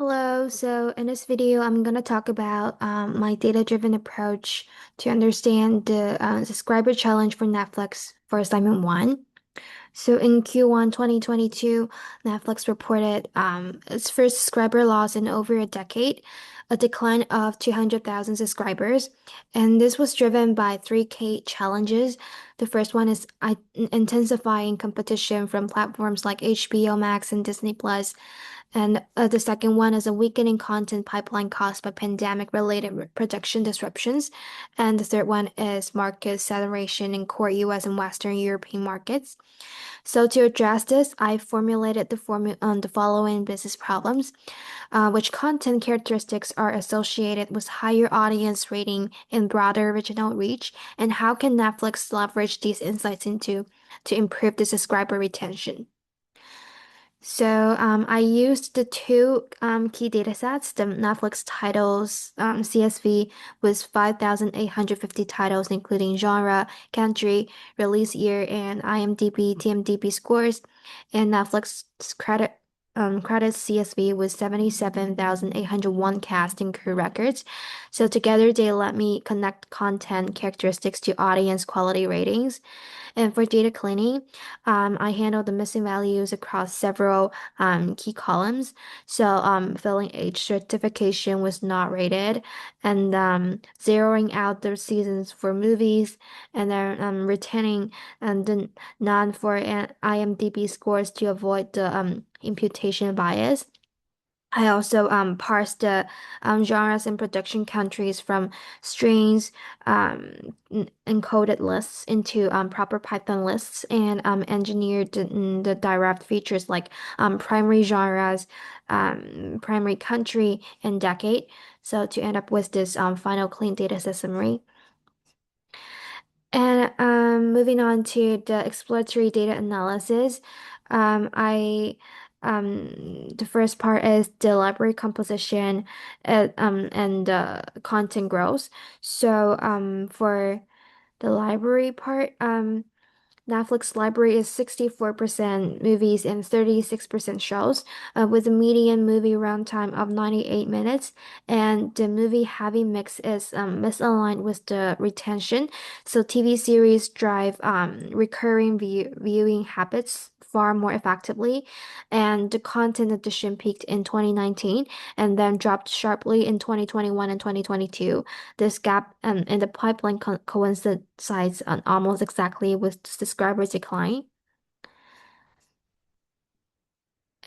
Hello, so in this video, I'm going to talk about my data-driven approach to understand the subscriber challenge for Netflix for assignment one. So in Q1 2022, Netflix reported its first subscriber loss in over a decade, a decline of 200,000 subscribers. And this was driven by three key challenges. The first one is intensifying competition from platforms like HBO Max and Disney Plus. And the second one is a weakening content pipeline caused by pandemic-related production disruptions. And the third one is market saturation in core US and Western European markets. So to address this, I formulated the following business problems, which content characteristics are associated with higher audience rating and broader original reach, and how can Netflix leverage these insights to improve the subscriber retention. So I used the two key data sets, the Netflix titles CSV with 5,850 titles, including genre, country, release year, and IMDb, TMDb scores, and Netflix credits CSV with 77,801 cast and crew records. So together they let me connect content characteristics to audience quality ratings. And for data cleaning, I handle the missing values across several key columns. So filling age certification was not rated, and zeroing out the seasons for movies, and then retaining the none for IMDb scores to avoid the imputation bias. I also parsed the genres and production countries from strings, encoded lists into proper Python lists, and engineered the direct features like primary genres, primary country, and decade. So to end up with this final clean data set summary. And moving on to the exploratory data analysis, I the first part is the library composition and content growth. So for the library part, Netflix library is 64% movies and 36% shows, with a median movie runtime of 98 minutes. And the movie heavy mix is misaligned with the retention. So TV series drive recurring viewing habits far more effectively. And the content addition peaked in 2019 and then dropped sharply in 2021 and 2022. This gap in the pipeline coincides almost exactly with the subscriber decline.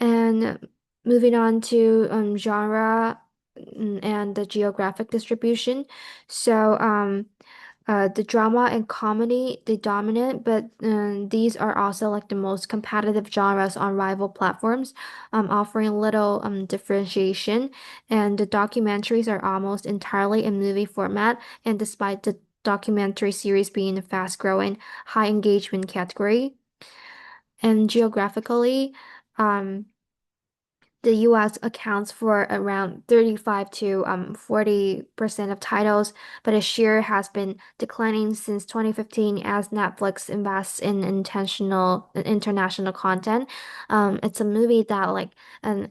And moving on to genre and the geographic distribution. So the drama and comedy, they dominate, but these are also like the most competitive genres on rival platforms, offering little differentiation. And the documentaries are almost entirely in movie format, and despite the documentary series being a fast-growing, high engagement category. And geographically, um, the US accounts for around 35 to 40% of titles, but its share has been declining since 2015 as Netflix invests in intentional international content. It's a movie that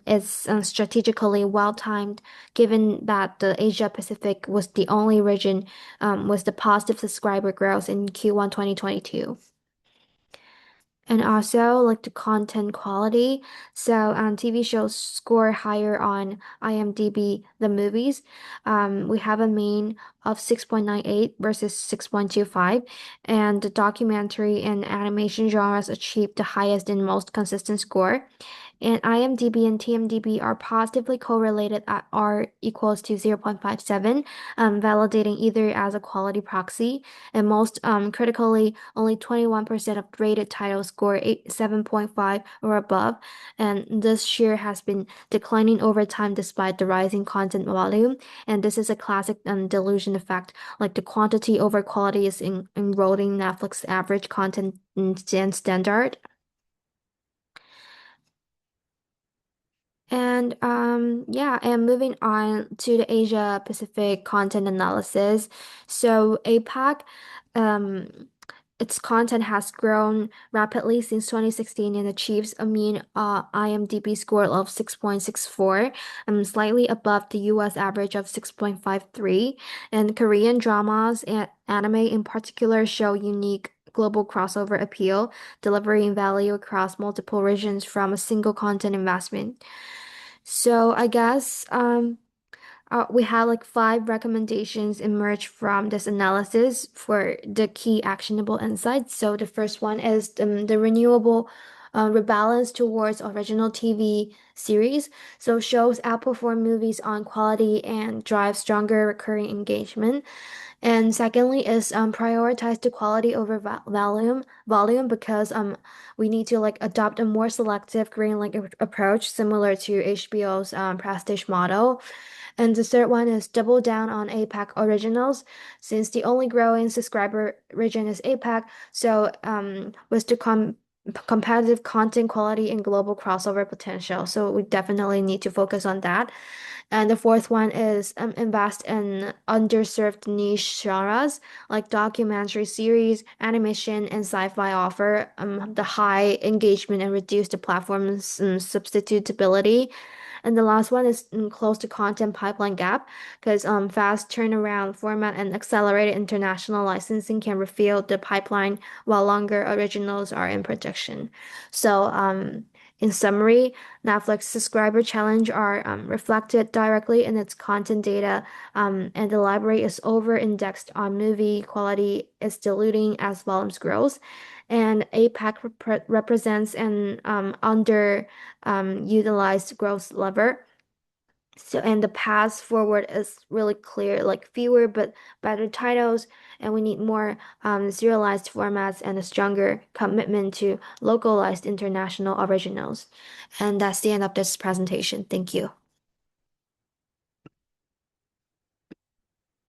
is strategically well timed, given that the Asia Pacific was the only region with the positive subscriber growth in Q1 2022. And also like the content quality. So TV shows score higher on IMDb than movies. We have a mean of 6.98 versus 6.25, and the documentary and animation genres achieved the highest and most consistent score. And IMDb and TMDb are positively correlated at R equals to 0.57, validating either as a quality proxy. And most critically, only 21% of rated titles score 7.5 or above. And this share has been declining over time despite the rising content volume. And this is a classic delusion effect, like the quantity over quality is eroding Netflix average content standard. And yeah, and moving on to the Asia Pacific content analysis. So APAC, um its content has grown rapidly since 2016 and achieves a mean IMDb score of 6.64, slightly above the US average of 6.53. And Korean dramas and anime in particular show unique global crossover appeal, delivering value across multiple regions from a single content investment. So I guess we have like five recommendations emerged from this analysis for the key actionable insights. So the first one is the renewable rebalance towards original TV series. So shows outperform movies on quality and drive stronger recurring engagement. And secondly is prioritize the quality over volume because we need to like adopt a more selective green light approach similar to HBO's prestige model. And the third one is double down on APAC originals, since the only growing subscriber region is APAC. So, with the competitive content quality and global crossover potential. So we definitely need to focus on that. And the fourth one is invest in underserved niche genres like documentary series, animation, and sci-fi offer the high engagement and reduce the platform's substitutability. And the last one is close to content pipeline gap because fast turnaround format and accelerated international licensing can refill the pipeline while longer originals are in production. So in summary, Netflix subscriber challenge are reflected directly in its content data, and the library is over-indexed on movie quality is diluting as volumes grows. And APAC represents an under utilized growth lever. So, and the path forward is really clear, like fewer but better titles, and we need more serialized formats and a stronger commitment to localized international originals. And that's the end of this presentation. Thank you.